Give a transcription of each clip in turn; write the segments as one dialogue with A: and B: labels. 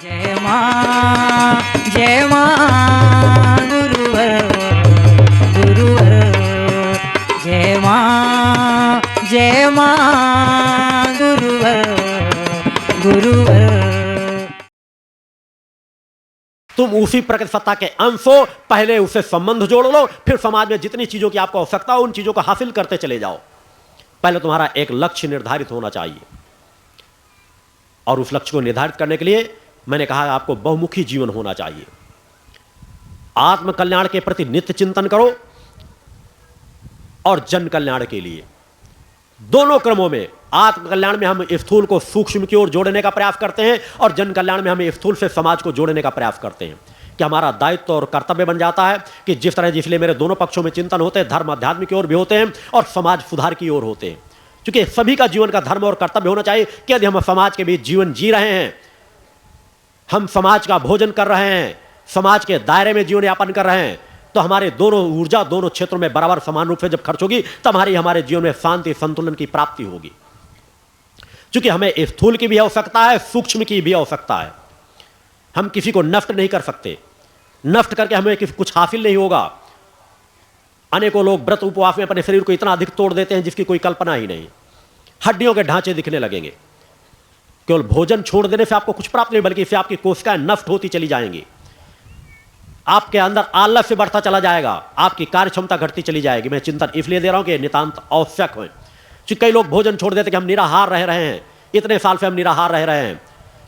A: जय मां गुरुवर गुरुवर जय मां गुरुवर गुरुवर।
B: तुम उसी प्रकृति सत्ता के अंश हो, पहले उससे संबंध जोड़ लो, फिर समाज में जितनी चीजों की आपको आवश्यकता हो उन चीजों को हासिल करते चले जाओ। पहले तुम्हारा एक लक्ष्य निर्धारित होना चाहिए, और उस लक्ष्य को निर्धारित करने के लिए मैंने कहा आपको बहुमुखी जीवन होना चाहिए। आत्म कल्याण के प्रति नित्य चिंतन करो और जन कल्याण के लिए, दोनों क्रमों में। आत्म कल्याण में हम स्थूल को सूक्ष्म की ओर जोड़ने का प्रयास करते हैं, और जन कल्याण में हम स्थूल से समाज को जोड़ने का प्रयास करते हैं। कि हमारा दायित्व और कर्तव्य बन जाता है कि जिस तरह जिसलिए मेरे दोनों पक्षों में चिंतन होते हैं, धर्म अध्यात्म की ओर भी होते हैं और समाज सुधार की ओर होते हैं। क्योंकि सभी का जीवन का धर्म और कर्तव्य होना चाहिए कि यदि हम समाज के बीच जीवन जी रहे हैं, हम समाज का भोजन कर रहे हैं, समाज के दायरे में जीवन यापन कर रहे हैं, तो हमारे दोनों ऊर्जा दोनों क्षेत्रों में बराबर समान रूप से जब खर्च होगी तब हमारे जीवन में शांति संतुलन की प्राप्ति होगी। क्योंकि हमें स्थूल की भी आवश्यकता है, सूक्ष्म की भी आवश्यकता है। हम किसी को नष्ट नहीं कर सकते, नष्ट करके हमें कुछ हासिल नहीं होगा। अनेकों लोग व्रत उपवास में अपने शरीर को इतना अधिक तोड़ देते हैं जिसकी कोई कल्पना ही नहीं। हड्डियों के ढांचे दिखने लगेंगे। केवल भोजन छोड़ देने से आपको कुछ प्राप्त नहीं, बल्कि इससे आपकी कोशिकाएं नष्ट होती चली जाएंगी। आपके अंदर आलस्य बढ़ता चला जाएगा, आपकी कार्य क्षमता घटती चली जाएगी। मैं चिंतन इसलिए दे रहा हूं कि नितांत आवश्यक है। क्योंकि कई लोग भोजन छोड़ देते कि हम निराहार रह रहे हैं, इतने साल से हम निराहार रह रहे हैं,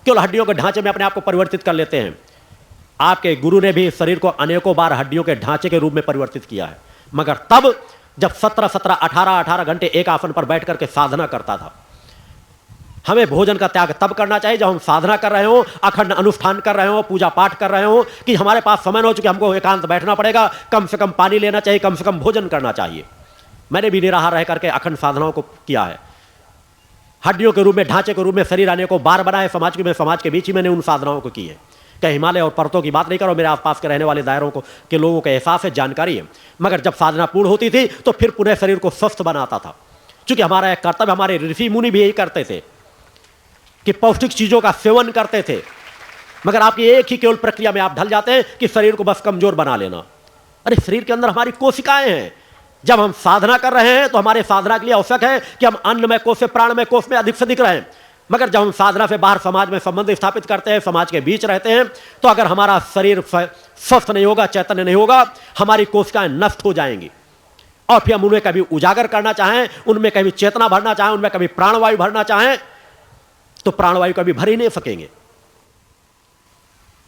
B: केवल हड्डियों के ढांचे में अपने आप को परिवर्तित कर लेते हैं। आपके गुरु ने भी शरीर को अनेकों बार हड्डियों के ढांचे के रूप में परिवर्तित किया है, मगर तब जब 17-17, 18-18 घंटे एक आसन पर बैठ करके साधना करता था। हमें भोजन का त्याग तब करना चाहिए जब हम साधना कर रहे हो, अखंड अनुष्ठान कर रहे हो, पूजा पाठ कर रहे हो, कि हमारे पास समय न हो चुके हमको एकांत बैठना पड़ेगा, कम से कम पानी लेना चाहिए, कम से कम भोजन करना चाहिए। मैंने भी निराहार रह करके अखंड साधनाओं को किया है। हड्डियों के रूप में, ढांचे के रूप में शरीर आने को बार बनाए समाज के बीच ही मैंने उन साधनाओं को की है। क्या हिमालय और पर्वतों की बात नहीं करो, मेरे आसपास के रहने वाले दायरों को के लोगों के एहसास है, जानकारी है। मगर जब साधना पूर्ण होती थी तो फिर पुनः शरीर को स्वस्थ बनाता था। क्योंकि हमारा एक कर्तव्य, हमारे ऋषि मुनि भी यही करते थे कि पौष्टिक चीजों का सेवन करते थे। मगर आपकी एक ही केवल प्रक्रिया में आप ढल जाते हैं कि शरीर को बस कमजोर बना लेना। अरे शरीर के अंदर हमारी कोशिकाएं हैं। जब हम साधना कर रहे हैं तो हमारे साधना के लिए आवश्यक है कि हम अन्नमय कोश से प्राणमय कोश में अधिक से अधिक रहें। मगर जब हम साधना से बाहर समाज में संबंध स्थापित करते हैं, समाज के बीच रहते हैं, तो अगर हमारा शरीर स्वस्थ नहीं होगा, चैतन्य नहीं होगा, हमारी कोशिकाएं नष्ट हो जाएंगी। और फिर हम उनमें कभी उजागर करना चाहें, उनमें कभी चेतना भरना चाहें, उनमें कभी प्राणवायु भरना चाहें, तो प्राणवायु कभी भर ही नहीं सकेंगे।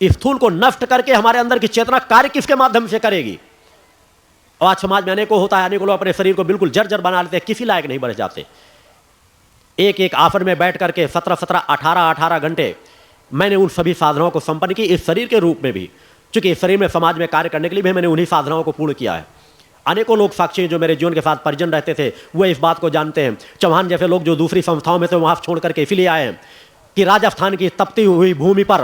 B: स्थूल को नष्ट करके हमारे अंदर की चेतना कार्य किसके माध्यम से करेगी? और आज समाज में अनेकों होता है, अनेकों लोग अपने शरीर को बिल्कुल जर्जर बना लेते हैं, किसी लायक नहीं बन जाते। एक एक आसन में बैठ करके 17-17, 18-18 घंटे मैंने उन सभी साधनाओं को संपन्न की, इस शरीर के रूप में भी। चूंकि इस शरीर में समाज में कार्य करने के लिए भी मैंने उन्हीं साधनाओं को पूर्ण किया है। अनेकों लोग साक्षी हैं जो मेरे जीवन के साथ परिजन रहते थे, वो इस बात को जानते हैं। चौहान जैसे लोग जो दूसरी संस्थाओं में थे वहां छोड़ करके इसीलिए आए हैं कि राजस्थान की तपती हुई भूमि पर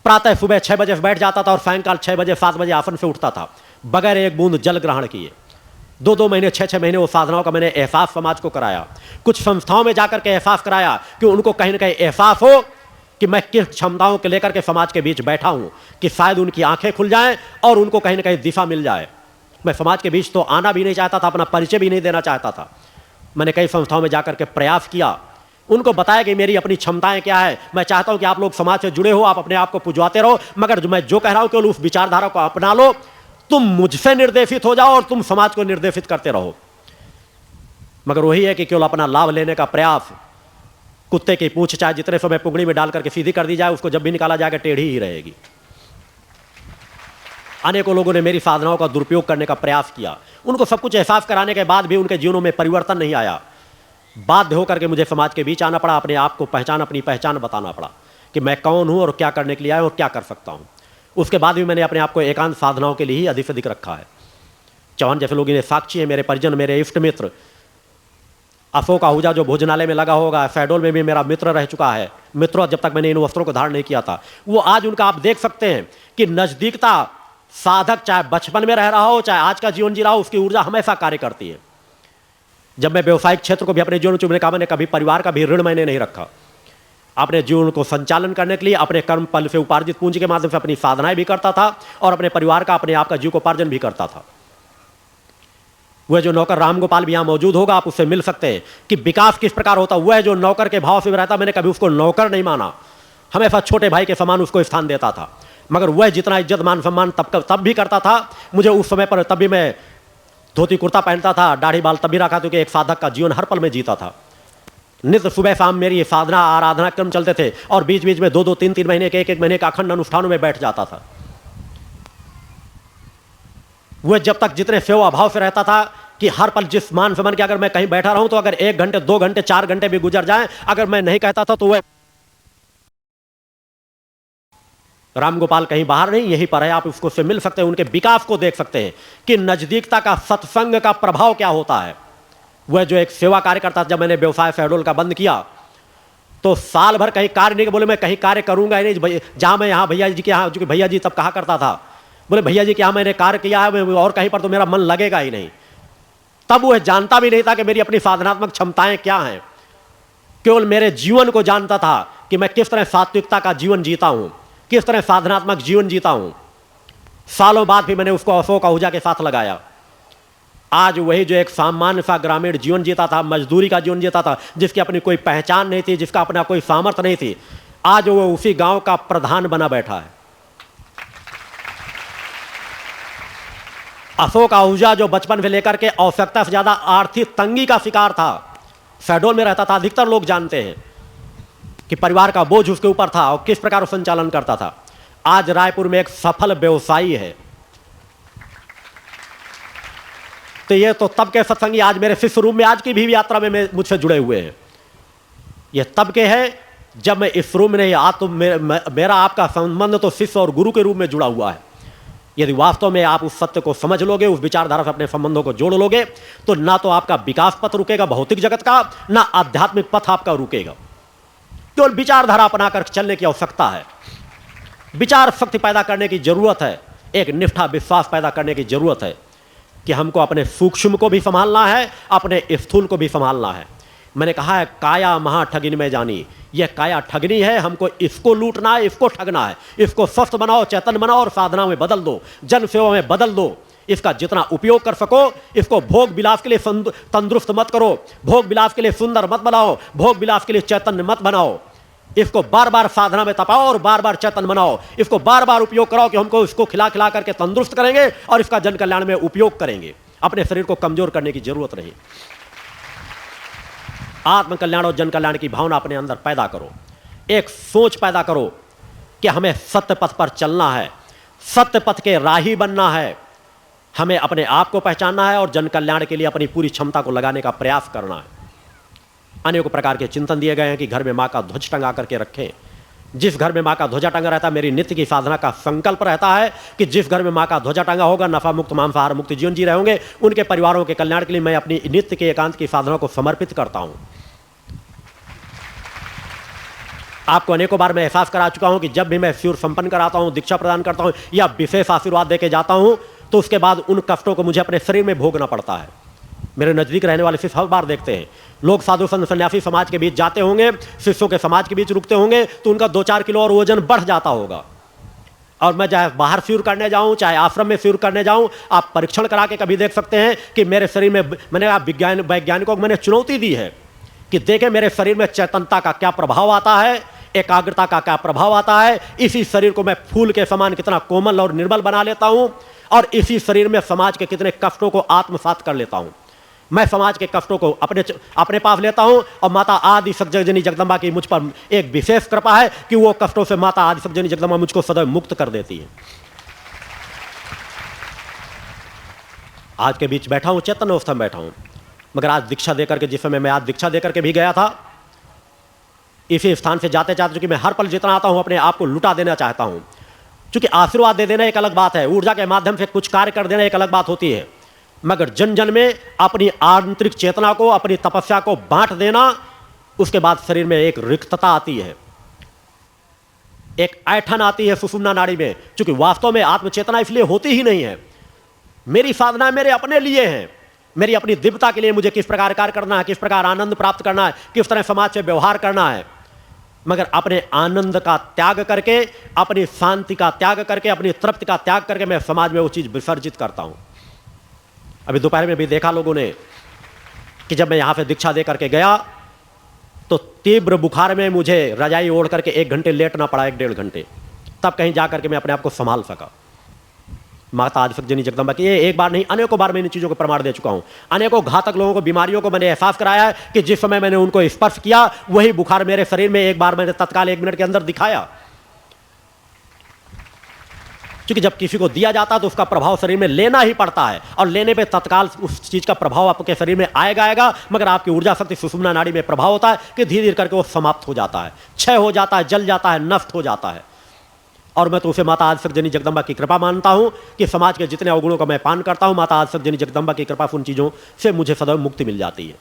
B: प्रातः सुबह 6 बजे बैठ जाता था और सायंकाल 6 बजे 7 बजे आसन से उठता था, बगैर एक बूंद जल ग्रहण किए। 2-2 महीने 6-6 महीने वो साधनाओं का मैंने एहसास समाज को कराया। कुछ संस्थाओं में जाकर के एहसास कराया कि उनको कहीं ना कहीं एहसास हो कि मैं किस क्षमताओं को लेकर के समाज के बीच बैठा हूं, कि शायद उनकी आंखें खुल जाएं और उनको कहीं ना कहीं दिशा मिल जाए। मैं समाज के बीच तो आना भी नहीं चाहता था, अपना परिचय भी नहीं देना चाहता था। मैंने कई संस्थाओं में जाकर के प्रयास किया, उनको बताया कि मेरी अपनी क्षमताएं क्या है, मैं चाहता हूं कि आप लोग समाज से जुड़े हो, आप अपने आप को पुजवाते रहो, मगर मैं जो कह रहा हूं केवल उस विचारधारा को अपना लो, तुम मुझसे निर्देशित हो जाओ और तुम समाज को निर्देशित करते रहो। मगर वही है कि केवल अपना लाभ लेने का प्रयास, कुत्ते की पूंछ चाहे जितने समय पुगड़ी में डाल करके सीधी कर दी जाए, उसको जब भी निकाला जाएगा टेढ़ी ही रहेगी। अनेकों लोगों ने मेरी साधनाओं का दुरुपयोग करने का प्रयास किया। उनको सब कुछ एहसास कराने के बाद भी उनके जीवनों में परिवर्तन नहीं आया। बाध्य होकर के मुझे समाज के बीच आना पड़ा, अपने आप को अपनी पहचान बताना पड़ा कि मैं कौन हूं और क्या करने के लिए आया और क्या कर सकता हूं। उसके बाद भी मैंने अपने आप को एकांत साधनाओं के लिए ही अधिक से अधिक रखा है। चौहान जैसे लोग इन्हें साक्षी है, मेरे परिजन, मेरे इष्ट मित्र। अशोक आहूजा जो भोजनालय में लगा होगा, शहडोल में भी मेरा मित्र रह चुका है। मित्रों जब तक मैंने इन वस्त्रों को धारण नहीं किया था, वो आज उनका आप देख सकते हैं कि नजदीकता, साधक चाहे बचपन में रह रहा हो चाहे आज का जीवन जी रहा हो, उसकी ऊर्जा हमेशा कार्य करती है। जब मैं व्यवसायिक क्षेत्र को भी अपने जीवन में मैंने कहा, मैंने कभी परिवार का भी ऋण मैंने नहीं रखा। अपने जीवन को संचालन करने के लिए अपने कर्म फल से उपार्जित पूंजी के माध्यम से अपनी साधनाएं भी करता था और अपने परिवार का, अपने आप का जीविकोपार्जन भी करता था। वह जो नौकर रामगोपाल भी यहां मौजूद होगा, आप उससे मिल सकते हैं कि विकास किस प्रकार होता। वह जो नौकर के भाव से रहता, मैंने कभी उसको नौकर नहीं माना, हमेशा छोटे भाई के समान उसको स्थान देता था। मगर वह जितना इज्जत मान सम्मान तब भी करता था मुझे उस समय पर, तब भी मैं धोती कुर्ता पहनता था, दाढ़ी बाल तब भी रखा, क्योंकि एक साधक का जीवन हर पल में जीता था। नित्य सुबह शाम मेरी साधना आराधना क्रम चलते थे और बीच बीच में 2-2 3-3 महीने के, 1-1 महीने का अखंड अनुष्ठानों में बैठ जाता था। वह जब तक जितने सेवा भाव से रहता था कि हर पल जिस मान सम्मान के, अगर मैं कहीं बैठा रहूं तो अगर 1 घंटे 2 घंटे 4 घंटे भी गुजर जाएं, अगर मैं नहीं कहता था तो वह रामगोपाल कहीं बाहर नहीं, यहीं पर है, आप उसको से मिल सकते हैं, उनके विकास को देख सकते हैं कि नजदीकता का, सत्संग का प्रभाव क्या होता है। वह जो एक सेवा कार्य करता था, जब मैंने व्यवसाय शहडोल का बंद किया तो साल भर कहीं कार्य नहीं, बोले मैं कहीं कार्य करूंगा ही नहीं, जहां मैं यहाँ भैया जी के यहाँ, जो भैया जी तब कहा करता था, बोले भैया जी के यहाँ मैंने कार्य किया है और कहीं पर तो मेरा मन लगेगा ही नहीं। तब वह जानता भी नहीं था कि मेरी अपनी साधनात्मक क्षमताएं क्या हैं, केवल मेरे जीवन को जानता था कि मैं किस तरह सात्विकता का जीवन जीता हूं, किस तरह साधनात्मक जीवन जीता हूं। सालों बाद भी मैंने उसको अशोक आहूजा के साथ लगाया। आज वही जो एक सामान्य सा ग्रामीण जीवन जीता था, मजदूरी का जीवन जीता था, जिसकी अपनी कोई पहचान नहीं थी, जिसका अपना कोई सामर्थ्य नहीं थी, आज वो उसी गांव का प्रधान बना बैठा है। अशोक आहूजा जो बचपन से लेकर के आवश्यकता से ज्यादा आर्थिक तंगी का शिकार था, शहडोल में रहता था, अधिकतर लोग जानते हैं कि परिवार का बोझ उसके ऊपर था और किस प्रकार संचालन करता था। आज रायपुर में एक सफल व्यवसायी है। तो ये तो तब के सत्संगी आज मेरे शिष्य रूप में, आज की भी यात्रा में मुझसे जुड़े हुए हैं। ये तब के हैं जब मैं इस रूम में नहीं आ, तो मेरा आपका संबंध तो शिष्य और गुरु के रूप में जुड़ा हुआ है। यदि वास्तव में आप उस सत्य को समझ लोगे, उस विचारधारा से अपने संबंधों को जोड़ लोगे, तो ना तो आपका विकास पथ रुकेगा भौतिक जगत का, ना आध्यात्मिक पथ आपका रुकेगा। केवल विचारधारा अपनाकर चलने की आवश्यकता है, विचार शक्ति पैदा करने की जरूरत है, एक निष्ठा विश्वास पैदा करने की जरूरत है कि हमको अपने सूक्ष्म को भी संभालना है, अपने स्थूल को भी संभालना है। मैंने कहा है काया महा ठगिन में जानी, यह काया ठगनी है, हमको इसको लूटना है, इसको ठगना है। इसको स्वस्थ बनाओ, चैतन्य बनाओ और साधना में बदल दो, जन सेवा में बदल दो। इसका जितना उपयोग कर सको, इसको भोग विलास के लिए तंदुरुस्त मत करो, भोग विलास के लिए सुंदर मत बनाओ, भोग विलास के लिए चैतन्य मत बनाओ। इसको बार बार साधना में तपाओ और बार बार चैतन्य बनाओ। इसको बार बार उपयोग कराओ कि हमको इसको खिला खिला करके तंदुरुस्त करेंगे और इसका जन कल्याण में उपयोग करेंगे। अपने शरीर को कमजोर करने की जरूरत नहीं। आत्म कल्याण और जन कल्याण की भावना अपने अंदर पैदा करो, एक सोच पैदा करो कि हमें सत्य पथ पर चलना है, सत्य पथ के राही बनना है, हमें अपने आप को पहचानना है और जन कल्याण के लिए अपनी पूरी क्षमता को लगाने का प्रयास करना है। अनेकों प्रकार के चिंतन दिए गए हैं कि घर में मां का ध्वज टंगा करके रखें। जिस घर में मां का ध्वजा टंगा रहता है, मेरी नित्य की साधना का संकल्प रहता है कि जिस घर में मां का ध्वजा टंगा होगा, नफा मुक्त मांसाहार मुक्त जीवन जी रहे होंगे, उनके परिवारों के कल्याण के लिए मैं अपनी नित्य के एकांत की साधना को समर्पित करता हूं। आपको अनेकों बार मैं एहसास करा चुका हूं कि जब भी मैं शिविर संपन्न कराता हूं, दीक्षा प्रदान करता हूं या विशेष आशीर्वाद देके जाता हूं, तो उसके बाद उन कष्टों को मुझे अपने शरीर में भोगना पड़ता है। मेरे नजदीक रहने वाले शिष्य हर बार देखते हैं, लोग साधु संत सन्यासी समाज के बीच जाते होंगे, शिष्यों के समाज के बीच रुकते होंगे, तो उनका 2-4 किलो और वजन बढ़ जाता होगा। और मैं चाहे बाहर शिविर करने जाऊं, चाहे आश्रम में शिविर करने जाऊं, आप परीक्षण करा के कभी देख सकते हैं कि मेरे शरीर में, मैंने वैज्ञानिकों को मैंने चुनौती दी है कि देखें मेरे शरीर में चैतन्यता का क्या प्रभाव आता है, एकाग्रता का क्या प्रभाव आता है। इसी शरीर को मैं फूल के समान कितना कोमल और निर्मल बना लेता हूं और इसी शरीर में समाज के कितने कष्टों को आत्मसात कर लेता हूं। मैं समाज के कष्टों को अपने पास लेता हूं और माता आदि शक्तिजनी जगदम्बा की मुझ पर एक विशेष कृपा है कि वो कष्टों से माता आदि शक्तिजनी जगदम्बा मुझको सदैव मुक्त कर देती है। आज के बीच बैठा हूं, चेतन अवस्था में बैठा हूं, मगर आज दीक्षा देकर के, जिस समय मैं आज दीक्षा देकर के भी गया था, इसी स्थान से जाते जाते, चूंकि मैं हर पल जितना आता हूं अपने आप को लुटा देना चाहता हूं। चूंकि आशीर्वाद दे देना एक अलग बात है, ऊर्जा के माध्यम से कुछ कार्य कर देना एक अलग बात होती है, मगर जन जन में अपनी आंतरिक चेतना को, अपनी तपस्या को बांट देना, उसके बाद शरीर में एक रिक्तता आती है, एक ऐठन आती है सुषुम्ना नाड़ी में। चूंकि वास्तव में आत्मचेतना इसलिए होती ही नहीं है। मेरी साधना मेरे अपने लिए है, मेरी अपनी दिव्यता के लिए मुझे किस प्रकार कार्य करना है, किस प्रकार आनंद प्राप्त करना है, किस तरह समाज से व्यवहार करना है। मगर अपने आनंद का त्याग करके, अपनी शांति का त्याग करके, अपनी तृप्ति का त्याग करके मैं समाज में वो चीज विसर्जित करता हूं। अभी दोपहर में भी देखा लोगों ने कि जब मैं यहां से दीक्षा दे करके गया तो तीव्र बुखार में मुझे रजाई ओढ़ करके 1 घंटे लेटना पड़ा, 1 डेढ़ घंटे, तब कहीं जाकर के मैं अपने आप को संभाल सका। माता आदिशक्ति जगदम्बा की ये एक बार नहीं अनेकों बार मैं इन चीजों को प्रमाण दे चुका हूं। अनेकों घातक लोगों को, बीमारियों को मैंने एहसास कराया है कि जिस समय मैंने उनको स्पर्श किया वही बुखार मेरे शरीर में एक बार मैंने तत्काल 1 मिनट के अंदर दिखाया। क्योंकि जब किसी को दिया जाता है तो उसका प्रभाव शरीर में लेना ही पड़ता है, और लेने पे तत्काल उस चीज का प्रभाव आपके शरीर में आएगा, मगर आपकी ऊर्जा शक्ति सुषुम्ना नाड़ी में प्रभाव होता है कि धीरे धीरे करके वो समाप्त हो जाता है, क्षय हो जाता है, जल जाता है, नष्ट हो जाता है। और मैं तो उसे माता आदिशक्ति जगदम्बा की कृपा मानता हूं कि समाज के जितने अवगुणों का मैं पान करता हूं, माता आदिशक्ति जगदम्बा की कृपा से उन चीजों से मुझे सदैव मुक्ति मिल जाती है।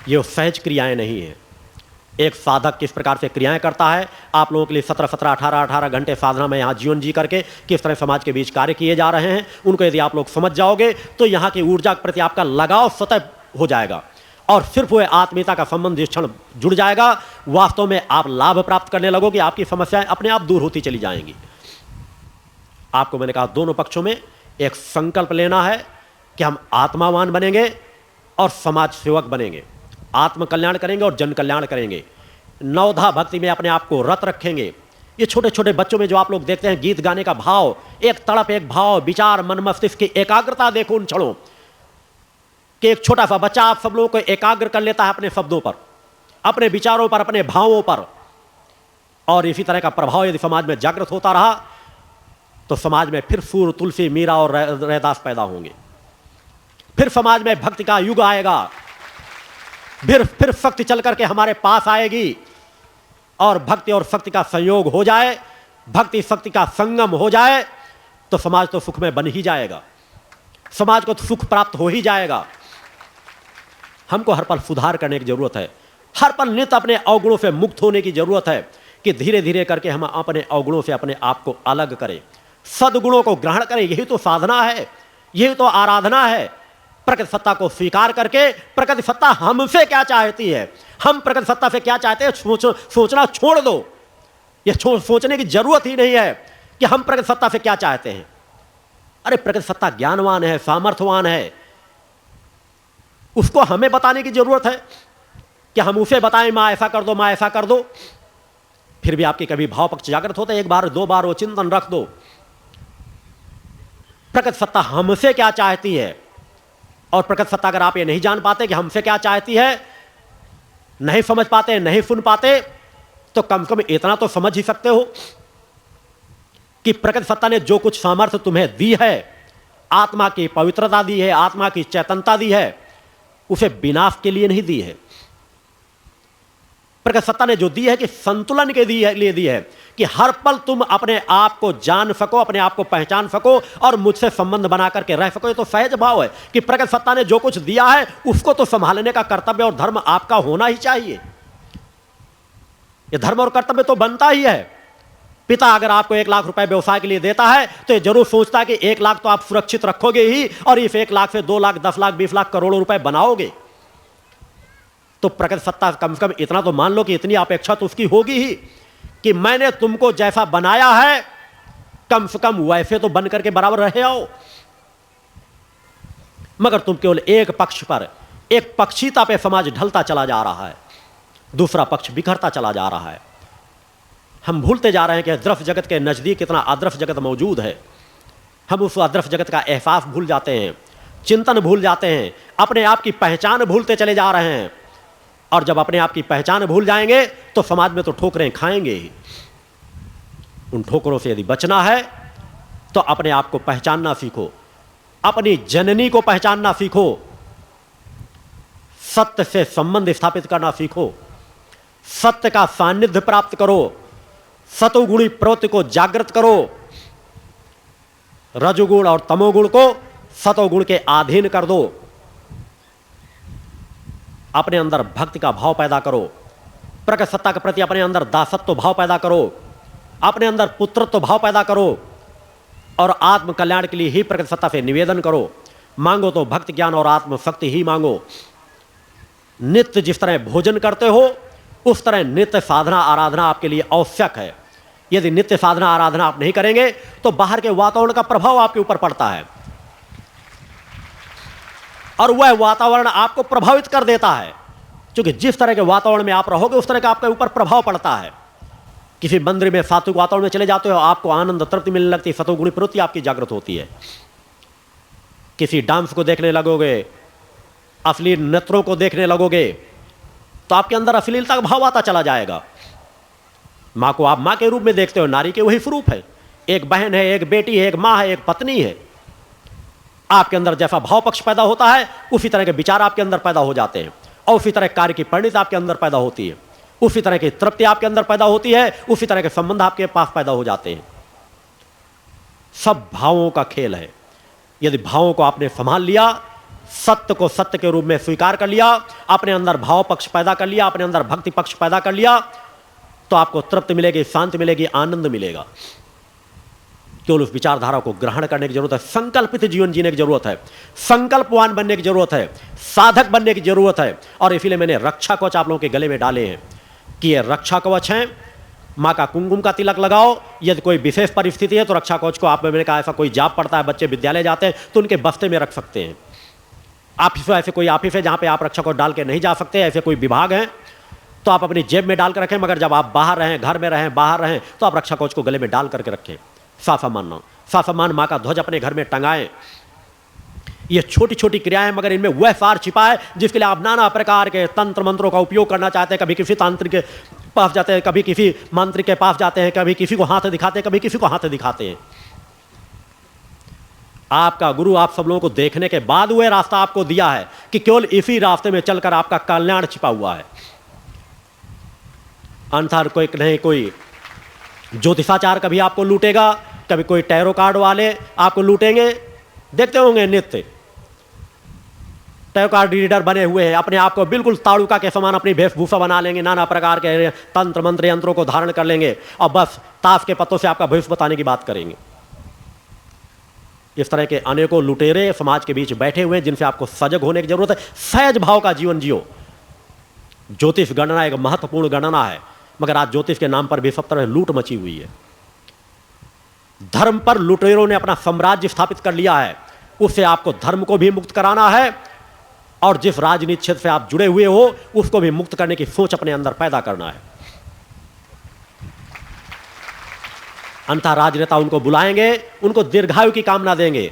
B: ये सहज क्रियाएं नहीं है। एक साधक किस प्रकार से क्रियाएं करता है, आप लोगों के लिए 17-17, 18-18 घंटे साधना में यहाँ जीवन जी करके किस तरह समाज के बीच कार्य किए जा रहे हैं, उनको यदि आप लोग समझ जाओगे तो यहाँ की ऊर्जा के प्रति आपका लगाव स्वतः हो जाएगा, और सिर्फ वह आत्मीयता का संबंध जिस क्षण जुड़ जाएगा, वास्तव में आप लाभ प्राप्त करने लगोगे, आपकी समस्याएं अपने आप दूर होती चली जाएंगी। आपको मैंने कहा दोनों पक्षों में एक संकल्प लेना है कि हम आत्मावान बनेंगे और समाज सेवक बनेंगे, आत्म कल्याण करेंगे और जन कल्याण करेंगे, नवधा भक्ति में अपने आप को रत रखेंगे। ये छोटे छोटे बच्चों में जो आप लोग देखते हैं गीत गाने का भाव, एक तड़प, एक भाव, विचार, मन मस्तिष्क की एकाग्रता देखो उन क्षणों कि एक छोटा सा बच्चा आप सब लोगों को एकाग्र कर लेता है अपने शब्दों पर, अपने विचारों पर, अपने भावों पर। और इसी तरह का प्रभाव यदि समाज में जागृत होता रहा तो समाज में फिर सूर, तुलसी, मीरा और रैदास पैदा होंगे, फिर समाज में भक्ति का युग आएगा, फिर शक्ति चल करके हमारे पास आएगी, और भक्ति और शक्ति का संयोग हो जाए, भक्ति शक्ति का संगम हो जाए तो समाज तो सुख में बन ही जाएगा, समाज को तो सुख प्राप्त हो ही जाएगा। हमको हर पल सुधार करने की जरूरत है, हर पल नित्य अपने अवगुणों से मुक्त होने की जरूरत है कि धीरे धीरे करके हम अपने अवगुणों से अपने आप को अलग करें, सद्गुणों को ग्रहण करें। यही तो साधना है, यही तो आराधना है। प्रकृति सत्ता को स्वीकार करके, प्रकृति सत्ता हमसे क्या चाहती है, हम प्रकृति सत्ता से क्या चाहते हैं, सोचना छोड़ दो। यह सोचने की जरूरत ही नहीं है कि हम प्रकृति सत्ता से क्या चाहते हैं। अरे प्रकृति सत्ता ज्ञानवान है, सामर्थ्यवान है, उसको हमें बताने की जरूरत है कि हम उसे बताएं मां ऐसा कर दो, मां ऐसा कर दो। फिर भी आपके कभी भाव पक्ष जागृत होते, एक बार दो बार वो चिंतन रख दो, प्रकृति सत्ता हमसे क्या चाहती है। और प्रकृति सत्ता अगर आप ये नहीं जान पाते कि हमसे क्या चाहती है, नहीं समझ पाते, नहीं सुन पाते, तो कम से कम इतना तो समझ ही सकते हो कि प्रकृति सत्ता ने जो कुछ सामर्थ्य तुम्हें दी है, आत्मा की पवित्रता दी है, आत्मा की चैतन्यता दी है, उसे विनाश के लिए नहीं दी है। प्रकृति सत्ता ने जो दी है कि संतुलन के लिए दी है कि हर पल तुम अपने आप को जान सको, अपने आप को पहचान सको और मुझसे संबंध बना करके रह सको। ये तो सहज भाव है कि प्रकृति सत्ता ने जो कुछ दिया है उसको तो संभालने का कर्तव्य और धर्म आपका होना ही चाहिए। ये धर्म और कर्तव्य तो बनता ही है। पिता अगर आपको 1 लाख रुपए व्यवसाय के लिए देता है तो ये जरूर सोचता है कि 1 लाख तो आप सुरक्षित रखोगे ही, और इस 1 लाख से 2 लाख, 10 लाख, 20 लाख, करोड़ों रुपए बनाओगे। तो प्रकृति सत्ता कम से कम इतना तो मान लो कि इतनी अपेक्षा तो उसकी होगी ही कि मैंने तुमको जैसा बनाया है कम से कम वैसे तो बन करके बराबर रहे आओ। मगर तुम केवल एक पक्ष पर, एक पक्षीता पे समाज ढलता चला जा रहा है, दूसरा पक्ष बिखरता चला जा रहा है। हम भूलते जा रहे हैं कि अदृश्य जगत के नजदीक कितना अदृश्य जगत मौजूद है। हम उस अदृश्य जगत का एहसास भूल जाते हैं, चिंतन भूल जाते हैं, अपने आप की पहचान भूलते चले जा रहे हैं। और जब अपने आप की पहचान भूल जाएंगे तो समाज में तो ठोकरें खाएंगे ही। उन ठोकरों से यदि बचना है तो अपने आप को पहचानना सीखो, अपनी जननी को पहचानना सीखो, सत्य से संबंध स्थापित करना सीखो, सत्य का सानिध्य प्राप्त करो, सतोगुणी प्रवृत्ति को जागृत करो, रजोगुण और तमोगुण को सतोगुण के अधीन कर दो, अपने अंदर भक्ति का भाव पैदा करो, प्रकृति सत्ता के प्रति अपने अंदर दासत्व भाव पैदा करो, अपने अंदर पुत्रत्व भाव पैदा करो, और आत्म कल्याण के लिए ही प्रकृति सत्ता से निवेदन करो। मांगो तो भक्ति ज्ञान और आत्म शक्ति ही मांगो। नित्य जिस तरह भोजन करते हो उस तरह नित्य साधना आराधना आपके लिए आवश्यक है। यदि नित्य साधना आराधना आप नहीं करेंगे तो बाहर के वातावरण का प्रभाव आपके ऊपर पड़ता है और वह वातावरण आपको प्रभावित कर देता है, क्योंकि जिस तरह के वातावरण में आप रहोगे उस तरह का आपके ऊपर प्रभाव पड़ता है। किसी मंदिर में सात्विक वातावरण में चले जाते हो, आपको आनंद तृप्ति मिलने लगती है, सतोगुणी प्रवृत्ति आपकी जागृत होती है। किसी डांस को देखने लगोगे, अश्लील नृत्यों को देखने लगोगे तो आपके अंदर अश्लीलता का भाव आता चला जाएगा। मां को आप मां के रूप में देखते हो, नारी के वही स्वरूप है, एक बहन है, एक बेटी है, एक मां है, एक पत्नी है। आपके अंदर जैसा भाव पक्ष पैदा होता है उसी तरह के विचार आपके अंदर पैदा हो जाते हैं और उसी तरह कार्य की परिणति आपके अंदर पैदा होती है, उसी तरह की तृप्ति आपके अंदर पैदा होती है, उसी तरह के संबंध आपके पास पैदा हो जाते हैं। सब भावों का खेल है। यदि भावों को आपने संभाल लिया, सत्य को सत्य के रूप में स्वीकार कर लिया, अपने अंदर भाव पक्ष पैदा कर लिया, अपने अंदर भक्ति पक्ष पैदा कर लिया, तो आपको तृप्ति मिलेगी, शांति मिलेगी, आनंद मिलेगा। केवल उस विचारधारा को ग्रहण करने की जरूरत है, संकल्पित जीवन जीने की जरूरत है, संकल्पवान बनने की जरूरत है, साधक बनने की जरूरत है। और इसीलिए मैंने रक्षा कवच आप लोगों के गले में डाले हैं कि ये रक्षा कवच हैं। माँ का कुमकुम का तिलक लगाओ। यदि कोई विशेष परिस्थिति है तो रक्षा कवच को आप, मैंने कहा ऐसा कोई जाप पड़ता है, बच्चे विद्यालय जाते हैं तो उनके बस्ते में रख सकते हैं। ऑफिस ऐसे कोई ऑफिस है जहाँ पे आप रक्षा कवच डाल के नहीं जा सकते, ऐसे कोई विभाग हैं तो आप अपनी जेब में डाल कर रखें, मगर जब आप बाहर रहें, घर में रहें, बाहर रहें तो आप रक्षा कवच को गले में डाल करके रखें। सासम्मान, सासम्मान माँ का ध्वज अपने घर में टंगाएं। ये छोटी छोटी क्रियाएं, मगर इनमें वह सार छिपा है जिसके लिए आप नाना प्रकार के तंत्र मंत्रों का उपयोग करना चाहते हैं। कभी किसी तांत्रिक के पास जाते हैं, कभी किसी मंत्री के पास जाते हैं, कभी किसी को हाथ दिखाते हैं, कभी किसी को हाथ दिखाते हैं। आपका गुरु आप सब लोगों को देखने के बाद वह रास्ता आपको दिया है कि केवल इसी रास्ते में चलकर आपका कल्याण छिपा हुआ है। अन्यथा कोई नहीं कोई ज्योतिषाचार कभी आपको लूटेगा, कभी कोई टैरो कार्ड वाले आपको लूटेंगे। देखते होंगे नित्य टैरो कार्ड रीडर बने हुए हैं, अपने आप को बिल्कुल ताड़ुका के समान अपनी वेशभूषा बना लेंगे, नाना प्रकार के तंत्र मंत्र यंत्रों को धारण कर लेंगे और बस ताश के पत्तों से आपका भविष्य बताने की बात करेंगे। इस तरह के अनेकों लुटेरे समाज के बीच बैठे हुए हैं जिनसे आपको सजग होने की जरूरत है। सहज भाव का जीवन जियो। ज्योतिष गणना एक महत्वपूर्ण गणना है, मगर आज ज्योतिष के नाम पर भी सब तरह लूट मची हुई है। धर्म पर लुटेरों ने अपना साम्राज्य स्थापित कर लिया है। उससे आपको धर्म को भी मुक्त कराना है और जिस राजनीति क्षेत्र से आप जुड़े हुए हो उसको भी मुक्त करने की सोच अपने अंदर पैदा करना है। अन्यथा राजनेता उनको बुलाएंगे, उनको दीर्घायु की कामना देंगे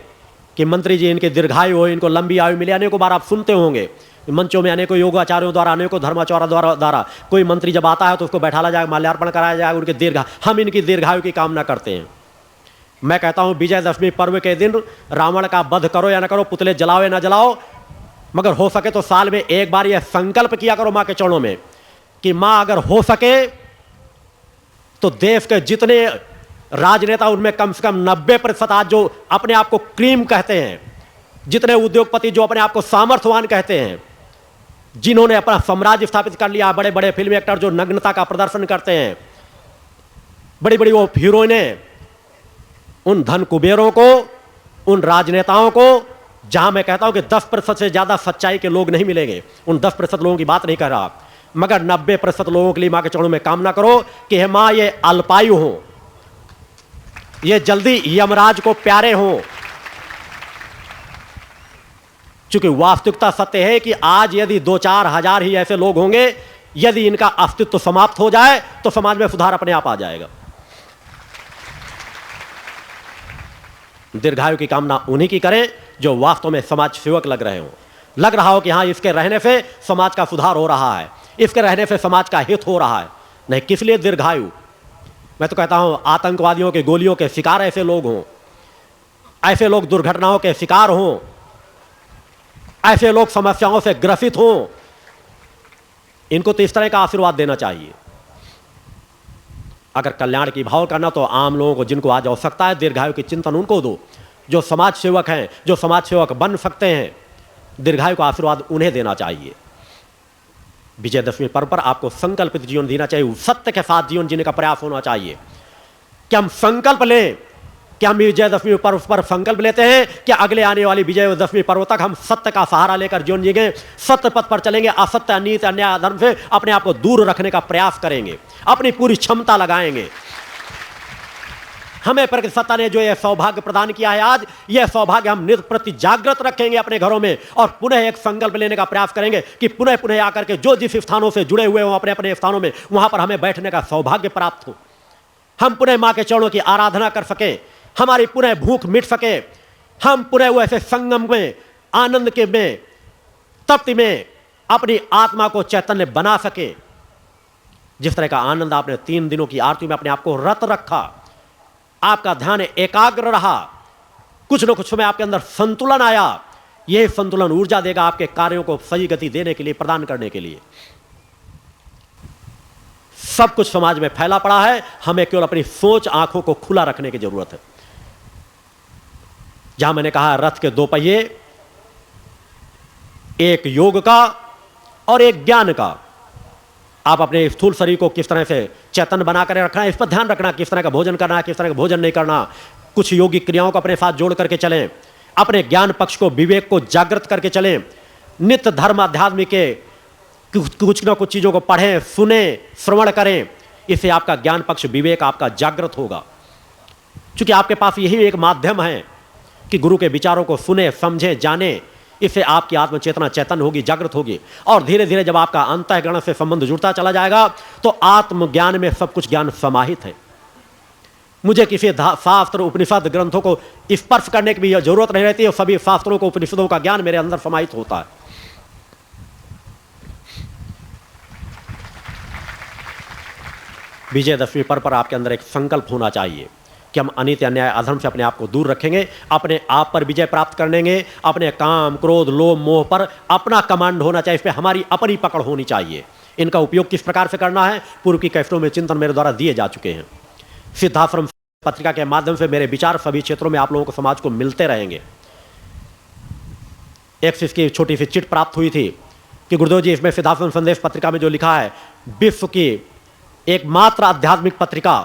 B: कि मंत्री जी इनके दीर्घायु हो, इनको लंबी आयु मिले। अनेकों बार आप सुनते होंगे मंचों में, अनेकों योगाचार्यों द्वारा, अनेकों धर्माचार्यों द्वारा कोई मंत्री जब आता है तो उसको बैठाला जाएगा, माल्यार्पण कराया जाएगा, उनके हम इनकी दीर्घायु की कामना करते हैं। मैं कहता हूं विजयदशमी पर्व के दिन रावण का वध करो या ना करो, पुतले जलाओ या ना जलाओ, मगर हो सके तो साल में एक बार यह संकल्प किया करो मां के चरणों में कि मां अगर हो सके तो देश के जितने राजनेता उनमें कम से कम 90% आज जो अपने आप को क्रीम कहते हैं, जितने उद्योगपति जो अपने आप को सामर्थ्यवान कहते हैं, जिन्होंने अपना साम्राज्य स्थापित कर लिया, बड़े बड़े फिल्म एक्टर जो नग्नता का प्रदर्शन करते हैं, बड़ी बड़ी वो हीरोइनें, उन धन कुबेरों को, उन राजनेताओं को, जहां मैं कहता हूं कि 10% से ज्यादा सच्चाई के लोग नहीं मिलेंगे, उन 10% लोगों की बात नहीं कर रहा, मगर 90% लोगों के लिए मां के चरणों में कामना करो कि हे मां ये अल्पायु हो, ये जल्दी यमराज को प्यारे हो। चूंकि वास्तविकता सत्य है कि आज यदि 2-4 हजार ही ऐसे लोग होंगे, यदि इनका अस्तित्व समाप्त हो जाए तो समाज में सुधार अपने आप आ जाएगा। दीर्घायु की कामना उन्हीं की करें जो वास्तव में समाज सेवक लग रहे हो, लग रहा हो कि हाँ इसके रहने से समाज का सुधार हो रहा है, इसके रहने से समाज का हित हो रहा है। नहीं, किस लिए दीर्घायु? मैं तो कहता हूं आतंकवादियों के गोलियों के शिकार ऐसे लोग हों, ऐसे लोग दुर्घटनाओं के शिकार हों, ऐसे लोग समस्याओं से ग्रसित हों, इनको तो इस तरह का आशीर्वाद देना चाहिए। अगर कल्याण की भाव करना तो आम लोगों को, जिनको आज आवश्यकता है दीर्घायु की चिंतन, उनको दो। जो समाज सेवक हैं, जो समाज सेवक बन सकते हैं, दीर्घायु का आशीर्वाद उन्हें देना चाहिए। विजयदशमी पर्व पर आपको संकल्पित जीवन जीना चाहिए, सत्य के साथ जीवन जीने का प्रयास होना चाहिए कि हम संकल्प लें कि हम विजयदशमी पर्व पर संकल्प लेते हैं कि अगले आने वाली विजयदशमी पर्व तक हम सत्य का सहारा लेकर जीवन जिएंगे, सत्य पथ पर चलेंगे, असत्य, अनीति, अन्याय, अधर्म से अपने आप को दूर रखने का प्रयास करेंगे, अपनी पूरी क्षमता लगाएंगे। हमें प्रकृति सत्ता ने जो यह सौभाग्य प्रदान किया है, आज यह सौभाग्य हम नित्य प्रति जागृत रखेंगे अपने घरों में और पुनः एक संकल्प लेने का प्रयास करेंगे कि पुनः पुनः आकर के जो जिस स्थानों से जुड़े हुए हों अपने अपने स्थानों में, वहां पर हमें बैठने का सौभाग्य प्राप्त हो, हम पुनः मां के चरणों की आराधना कर सके, हमारी पुनः भूख मिट सके, हम पुनः वो ऐसे संगम में, आनंद के में, तप्ति में अपनी आत्मा को चैतन्य बना सके। जिस तरह का आनंद आपने 3 दिनों की आरती में अपने आप को रत रखा, आपका ध्यान एकाग्र रहा, कुछ न कुछ समय आपके अंदर संतुलन आया, यह संतुलन ऊर्जा देगा आपके कार्यों को सही गति देने के लिए, प्रदान करने के लिए। सब कुछ समाज में फैला पड़ा है, हमें केवल अपनी सोच, आंखों को खुला रखने की जरूरत है। जहां मैंने कहा रथ के 2 पहिए, एक योग का और एक ज्ञान का। आप अपने स्थूल शरीर को किस तरह से चैतन्य बनाकर रखना है, इस पर ध्यान रखना, किस तरह का भोजन करना है, किस तरह का भोजन नहीं करना, कुछ योगिक क्रियाओं को अपने साथ जोड़ करके चलें, अपने ज्ञान पक्ष को, विवेक को जागृत करके चलें, नित्य धर्म अध्यात्म के कुछ ना कुछ चीजों को पढ़ें, सुने, श्रवण करें, इससे आपका ज्ञान पक्ष, विवेक आपका जागृत होगा। क्योंकि आपके पास यही एक माध्यम है कि गुरु के विचारों को सुने, समझे, जाने, इससे आपकी आत्मचेतना चैतन्य होगी, जागृत होगी। और धीरे धीरे जब आपका अंतःकरण से संबंध जुड़ता चला जाएगा तो आत्मज्ञान में सब कुछ ज्ञान समाहित है। मुझे किसी शास्त्र, उपनिषद ग्रंथों को स्पर्श करने की भी जरूरत नहीं रहती है, सभी शास्त्रों को, उपनिषदों का ज्ञान मेरे अंदर समाहित होता है। विजयदशमी पर आपके अंदर एक संकल्प होना चाहिए कि हम अनित्य, अन्याय, अधर्म से अपने आप को दूर रखेंगे, अपने आप पर विजय प्राप्त करेंगे, अपने काम, क्रोध, लोभ, मोह पर अपना कमांड होना चाहिए, इस पर हमारी अपनी पकड़ होनी चाहिए। इनका उपयोग किस प्रकार से करना है, पूर्व की कैसेटों में चिंतन मेरे द्वारा दिए जा चुके हैं। सिद्धाश्रम पत्रिका के माध्यम से मेरे विचार सभी क्षेत्रों में आप लोगों को, समाज को मिलते रहेंगे। एक इसकी छोटी सी चिट प्राप्त हुई थी कि गुरुदेव जी, इसमें सिद्धाश्रम संदेश पत्रिका में जो लिखा है, विश्व की एकमात्र आध्यात्मिक पत्रिका,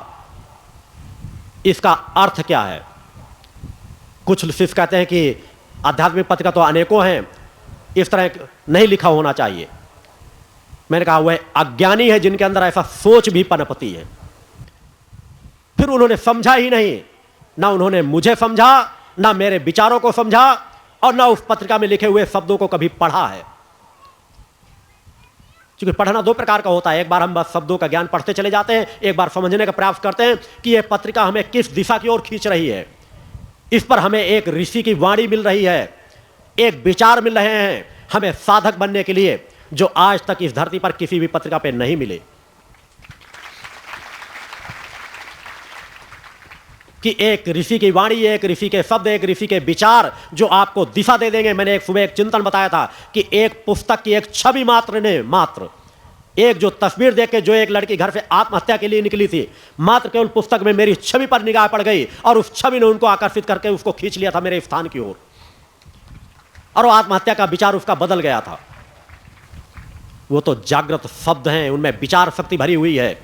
B: इसका अर्थ क्या है। कुछ शिष्य कहते हैं कि आध्यात्मिक पत्रिका तो अनेकों हैं, इस तरह नहीं लिखा होना चाहिए। मैंने कहा वह अज्ञानी है जिनके अंदर ऐसा सोच भी पनपती है। फिर उन्होंने समझा ही नहीं, ना उन्होंने मुझे समझा, ना मेरे विचारों को समझा, और ना उस पत्रिका में लिखे हुए शब्दों को कभी पढ़ा है। क्योंकि पढ़ना 2 प्रकार का होता है, एक बार हम बस शब्दों का ज्ञान पढ़ते चले जाते हैं, एक बार समझने का प्रयास करते हैं कि यह पत्रिका हमें किस दिशा की ओर खींच रही है। इस पर हमें एक ऋषि की वाणी मिल रही है, एक विचार मिल रहे हैं हमें साधक बनने के लिए, जो आज तक इस धरती पर किसी भी पत्रिका पे नहीं मिले। कि एक ऋषि की वाणी, एक ऋषि के शब्द, एक ऋषि के विचार जो आपको दिशा दे देंगे। मैंने एक सुबह एक चिंतन बताया था कि एक पुस्तक की एक छवि मात्र ने, मात्र एक जो तस्वीर देख के जो एक लड़की घर से आत्महत्या के लिए निकली थी, मात्र केवल पुस्तक में मेरी छवि पर निगाह पड़ गई और उस छवि ने उनको आकर्षित करके उसको खींच लिया था मेरे स्थान की ओर, और वो आत्महत्या का विचार उसका बदल गया था। वो तो जागृत शब्द हैं, उनमें विचार शक्ति भरी हुई है।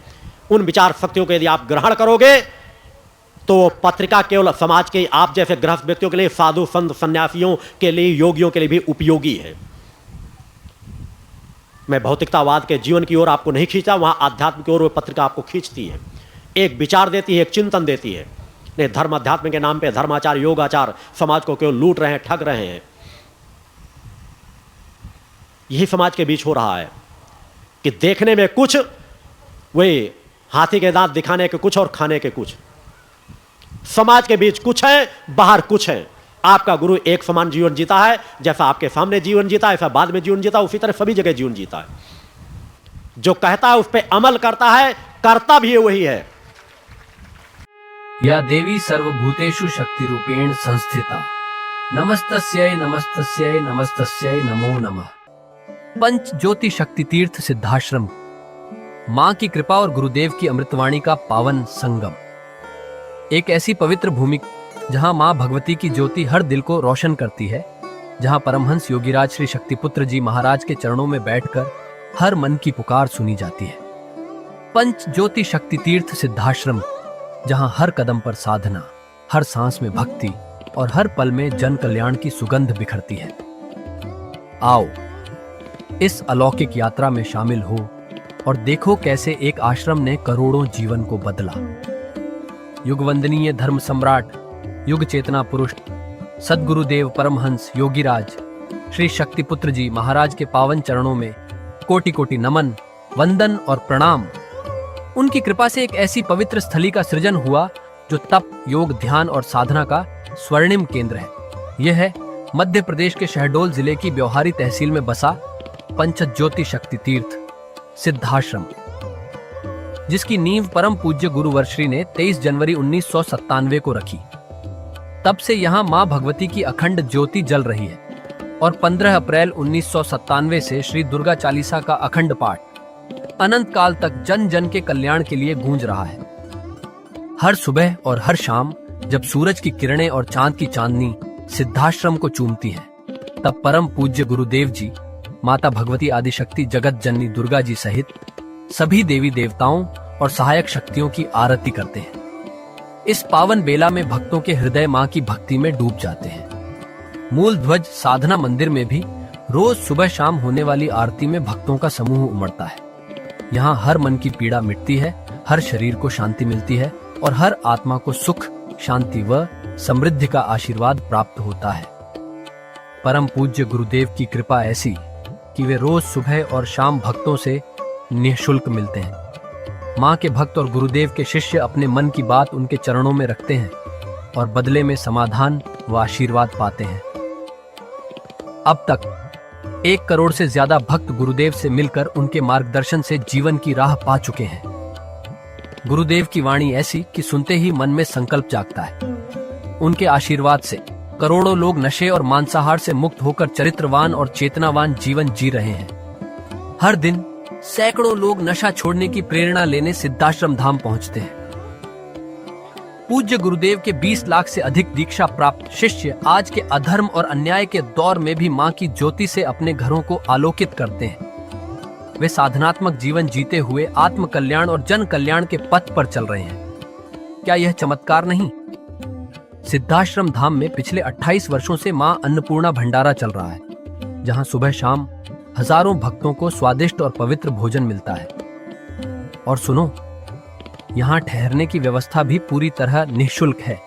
B: उन विचार शक्तियों को यदि आप ग्रहण करोगे तो पत्रिका केवल समाज के आप जैसे गृहस्थ व्यक्तियों के लिए, साधु संत सन्यासियों के लिए, योगियों के लिए भी उपयोगी है। मैं भौतिकतावाद के जीवन की ओर आपको नहीं खींचा, वहां आध्यात्म की ओर वो पत्रिका आपको खींचती है, एक विचार देती है, एक चिंतन देती है। नहीं, धर्म अध्यात्म के नाम पे धर्माचार, योगाचार समाज को केवल लूट रहे हैं, ठग रहे हैं। यही समाज के बीच हो रहा है कि देखने में कुछ, वही हाथी के दांत दिखाने के कुछ और खाने के कुछ। समाज के बीच कुछ है, बाहर कुछ है। आपका गुरु एक समान जीवन जीता है, जैसा आपके सामने जीवन जीता, ऐसा बाद में जीवन जीता, उसी तरह सभी जगह जीवन जीता है। जो कहता है उस पर अमल करता है, करता भी वही है।
C: या देवी सर्वभूतेषु शक्ति रूपेण संस्थिता, नमस्तस्यै नमस्तस्यै नमस्तस्यै नमो नमः। पंच ज्योति शक्ति तीर्थ सिद्धाश्रम, मां की कृपा और गुरुदेव की अमृतवाणी का पावन संगम। एक ऐसी पवित्र भूमि जहां मां भगवती की ज्योति हर दिल को रोशन करती है, जहां परमहंस योगीराज श्री शक्तिपुत्र जी महाराज के चरणों में बैठकर हर मन की पुकार सुनी जाती है। पंच ज्योति शक्ति तीर्थ सिद्धाश्रम, जहां हर कदम पर साधना, हर सांस में भक्ति और हर पल में जन कल्याण की सुगंध बिखरती है। आओ इस अलौकिक यात्रा में शामिल हो और देखो कैसे एक आश्रम ने करोड़ों जीवन को बदला। युगवंदनीय धर्म सम्राट, युग चेतना पुरुष सद्गुरुदेव परमहंस योगीराज श्री शक्तिपुत्र जी महाराज के पावन चरणों में कोटि कोटि नमन, वंदन और प्रणाम। उनकी कृपा से एक ऐसी पवित्र स्थली का सृजन हुआ जो तप, योग, ध्यान और साधना का स्वर्णिम केंद्र है। यह है मध्य प्रदेश के शहडोल जिले की ब्योहारी तहसील में बसा पंचज्योति शक्ति तीर्थ सिद्धाश्रम, जिसकी नींव परम पूज्य गुरु वर्श्री ने 23 जनवरी 1997 को रखी। तब से यहाँ मां भगवती की अखंड ज्योति जल रही है और 15 अप्रैल 1997 से श्री दुर्गा चालीसा का अखंड पाठ अनंत काल तक जन जन के कल्याण के लिए गूंज रहा है। हर सुबह और हर शाम जब सूरज की किरणें और चांद की चांदनी सिद्धाश्रम को चूमती हैं, तब परम पूज्य गुरुदेव जी माता भगवती आदिशक्ति जगत जननी दुर्गा जी सहित सभी देवी देवताओं और सहायक शक्तियों की आरती करते हैं। इस पावन बेला में भक्तों के हृदय मां की भक्ति में डूब जाते हैं। मूल ध्वज साधना मंदिर में भी रोज सुबह शाम होने वाली आरती में भक्तों का समूह उमड़ता है। यहाँ हर मन की पीड़ा मिटती है, हर शरीर को शांति मिलती है और हर आत्मा को सुख, शांति व समृद्धि का आशीर्वाद प्राप्त होता है। परम पूज्य गुरुदेव की कृपा ऐसी कि वे रोज सुबह और शाम भक्तों से निःशुल्क मिलते हैं। मां के भक्त और गुरुदेव के शिष्य अपने मन की बात उनके चरणों में रखते हैं और बदले में समाधान व आशीर्वाद पाते हैं। अब तक 1 करोड़ से ज्यादा भक्त गुरुदेव से मिलकर उनके मार्गदर्शन से जीवन की राह पा चुके हैं। गुरुदेव की वाणी ऐसी कि सुनते ही मन में संकल्प जागता है। उनके आशीर्वाद से करोड़ों लोग नशे और मांसाहार से मुक्त होकर चरित्रवान और चेतनावान जीवन जी रहे हैं। हर दिन सैकड़ों लोग नशा छोड़ने की प्रेरणा लेने सिद्धाश्रम धाम पहुंचते हैं। पूज्य गुरुदेव के 20 लाख से अधिक दीक्षा प्राप्त शिष्य आज के अधर्म और अन्याय के दौर में भी मां की ज्योति से अपने घरों को आलोकित करते हैं। वे साधनात्मक जीवन जीते हुए आत्म कल्याण और जन कल्याण के पथ पर चल रहे हैं। क्या यह चमत्कार नहीं? सिद्धाश्रम धाम में पिछले 28 वर्षों से मां अन्नपूर्णा भंडारा चल रहा है, जहां सुबह शाम हजारों भक्तों को स्वादिष्ट और पवित्र भोजन मिलता है। और सुनो, यहाँ ठहरने की व्यवस्था भी पूरी तरह निःशुल्क है।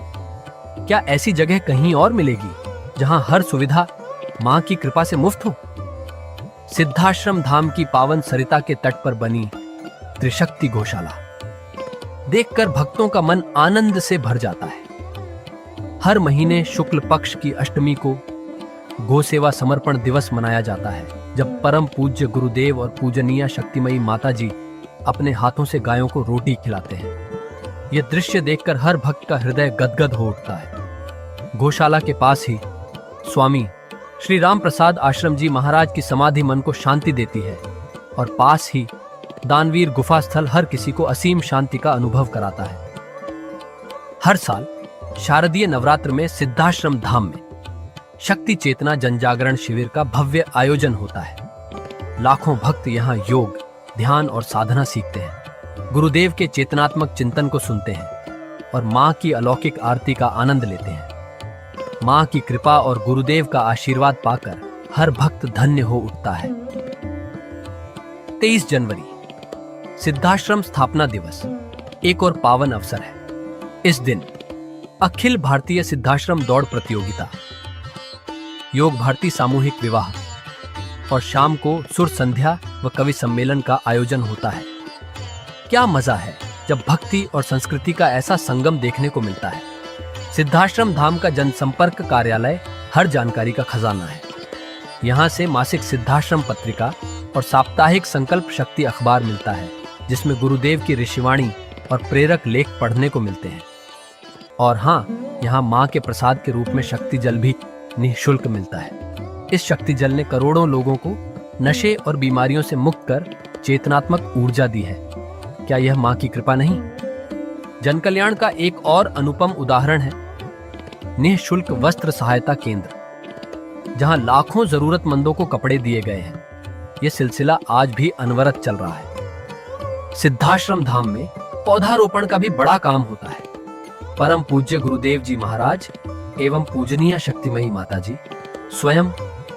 C: क्या ऐसी जगह कहीं और मिलेगी जहां हर सुविधा मां की कृपा से मुफ्त हो? सिद्धाश्रम धाम की पावन सरिता के तट पर बनी त्रिशक्ति गौशाला देखकर भक्तों का मन आनंद से भर जाता है। हर महीने शुक्ल पक्ष की अष्टमी को गो सेवा समर्पण दिवस मनाया जाता है, जब परम पूज्य गुरुदेव और पूजनीय शक्तिमयी माता जी अपने हाथों से गायों को रोटी खिलाते हैं। यह दृश्य देखकर हर भक्त का हृदय गदगद हो उठता है। गौशाला के पास ही स्वामी श्री राम प्रसाद आश्रम जी महाराज की समाधि मन को शांति देती है और पास ही दानवीर गुफा स्थल हर किसी को असीम शांति का अनुभव कराता है। हर साल शारदीय नवरात्र में सिद्धाश्रम धाम में शक्ति चेतना जनजागरण शिविर का भव्य आयोजन होता है। लाखों भक्त यहाँ योग, ध्यान और साधना सीखते हैं, गुरुदेव के चेतनात्मक चिंतन को सुनते हैं और मां की अलौकिक आरती का आनंद लेते हैं। मां की कृपा और गुरुदेव का आशीर्वाद पाकर हर भक्त धन्य हो उठता है। 23 जनवरी सिद्धाश्रम स्थापना दिवस एक और पावन अवसर है। इस दिन अखिल भारतीय सिद्धाश्रम दौड़ प्रतियोगिता, योग भारती सामूहिक विवाह और शाम को सुर संध्या व कवि सम्मेलन का आयोजन होता है। क्या मजा है जब भक्ति और संस्कृति का ऐसा संगम देखने को मिलता है। सिद्धाश्रम धाम का जनसंपर्क कार्यालय हर जानकारी का खजाना है। यहाँ से मासिक सिद्धाश्रम पत्रिका और साप्ताहिक संकल्प शक्ति अखबार मिलता है, जिसमें गुरुदेव की ऋषिवाणी और प्रेरक लेख पढ़ने को मिलते हैं। और हाँ, यहाँ माँ के प्रसाद के रूप में शक्ति जल भी निःशुल्क मिलता है। इस शक्ति जल ने करोड़ों लोगों को नशे और बीमारियों से मुक्त कर चेतनात्मक ऊर्जा दी है। क्या यह माँ की कृपा नहीं? जन कल्याण का एक और अनुपम उदाहरण है निःशुल्क वस्त्र सहायता केंद्र, जहां लाखों जरूरतमंदों को कपड़े दिए गए हैं। यह सिलसिला आज भी अनवरत चल रहा है। सिद्धाश्रम धाम में पौधारोपण का भी बड़ा काम होता है। परम पूज्य गुरुदेव जी महाराज एवं पूजनीय शक्तिमयी माता जी स्वयं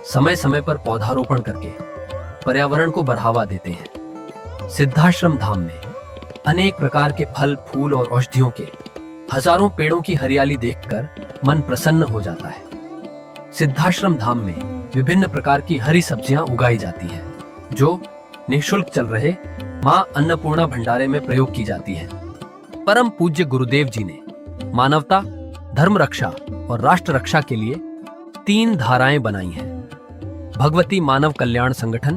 C: समय समय पर पौधारोपण करके पर्यावरण को बढ़ावा देते हैं। सिद्धाश्रम धाम में अनेक प्रकार के फल, फूल और औषधियों के हजारों पेड़ों की हरियाली देखकर मन प्रसन्न हो जाता है। सिद्धाश्रम धाम में विभिन्न प्रकार की हरी सब्जियां उगाई जाती हैं, जो निःशुल्क चल रहे मां अन्नपूर्णा भंडारे में प्रयोग की जाती है। परम पूज्य गुरुदेव जी ने मानवता, धर्म रक्षा और राष्ट्र रक्षा के लिए 3 धाराएं बनाई हैं। भगवती मानव कल्याण संगठन,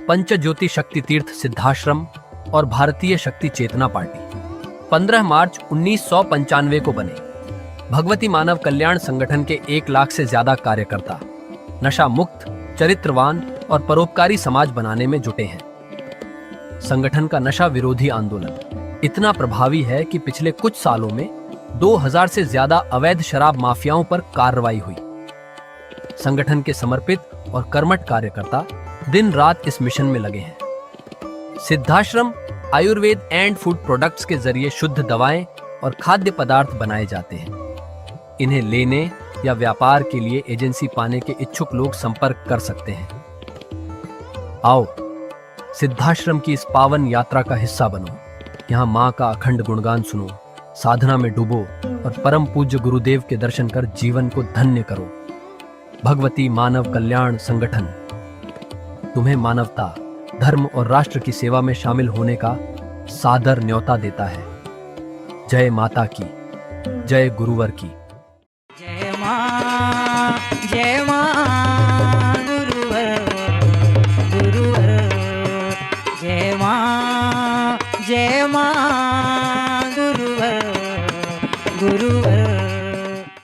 C: पंच ज्योति शक्ति तीर्थ सिद्धाश्रम और भारतीय शक्ति चेतना पार्टी 15 मार्च 1995 को बने। भगवती मानव कल्याण संगठन के 1 लाख से ज्यादा कार्यकर्ता नशा मुक्त, चरित्रवान और परोपकारी समाज बनाने में जुटे हैं। संगठन का नशा विरोधी आंदोलन इतना प्रभावी है कि पिछले कुछ सालों में 2000 से ज्यादा अवैध शराब माफियाओं पर कार्रवाई हुई। संगठन के समर्पित और कर्मठ कार्यकर्ता दिन रात इस मिशन में लगे हैं। Siddhashram Ayurveda and food products के जरिए शुद्ध दवाएं और खाद्य पदार्थ बनाए जाते हैं। इन्हें लेने या व्यापार के लिए एजेंसी पाने के इच्छुक लोग संपर्क कर सकते हैं। आओ सिद्धाश्रम की इस पावन यात्रा का हिस्सा बनो। यहाँ माँ का अखंड गुणगान सुनो, साधना में डूबो और परम पूज्य गुरुदेव के दर्शन कर जीवन को धन्य करो। भगवती मानव कल्याण संगठन तुम्हें मानवता, धर्म और राष्ट्र की सेवा में शामिल होने का सादर न्योता देता है। जय माता की, जय गुरुवर की।
A: जय मां, जय